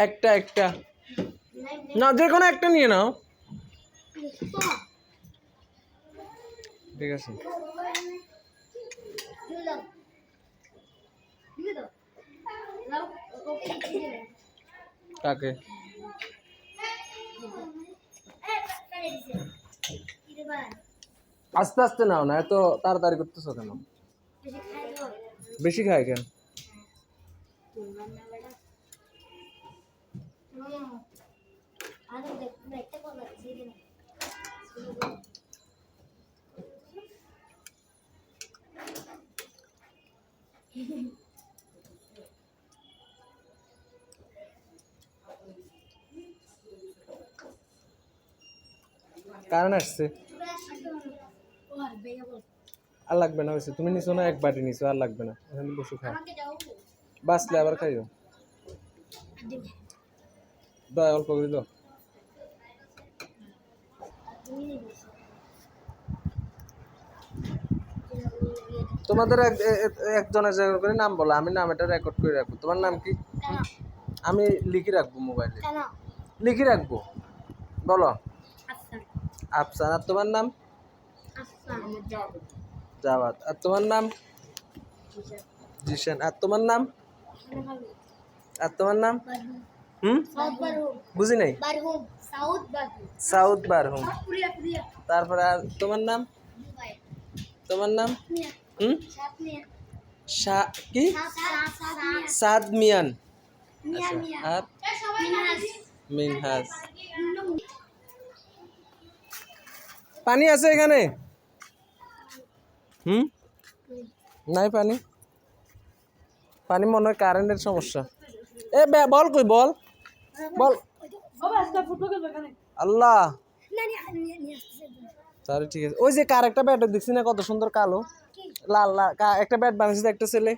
একটা একটা না, যে কোনো একটা নিয়ে নাও। ঠিক আছে, কাকে আস্তে আস্তে নাও না, এত তাড়াতাড়ি করতেছো কেন? বেশি খায় কেন? কারণ আসছে আর লাগবে না, হয়েছে তুমি নিছো না, এক বাটি নিছো, আর লাগবে না, এখানে বসে খাও, বাঁচলে আবার খাইও। দাও অল্প করে দাও। তোমাদের একজনের জায়গা করে নাম বলো, আমি নাম এটা রেকর্ড করে রাখবো। তোমার নাম কি? আমি লিখে রাখবো মোবাইলে, লিখে রাখবো। বলো। আফসান। আর তোমার নাম? জাওয়াদ। আর তোমার নাম? জিশান। আর তোমার নাম? আর তোমার নাম? বুঝি নাই। সাউদ বারহুম। তারপরে আর তোমার নাম? তোমার নাম? কি? সাদ মিয়ান। আর মিনহাজ। পানি আছে এখানে? নাই পানি। পানি মনে হয় কারেন্টের সমস্যা। এ বল কই, বল বল। আল্লাহ, তাহলে ঠিক আছে। ওই যে কার একটা ব্যাট দেখছি না, কত সুন্দর কালো লাল লাল একটা ব্যাট বানিয়েছে একটা ছেলে।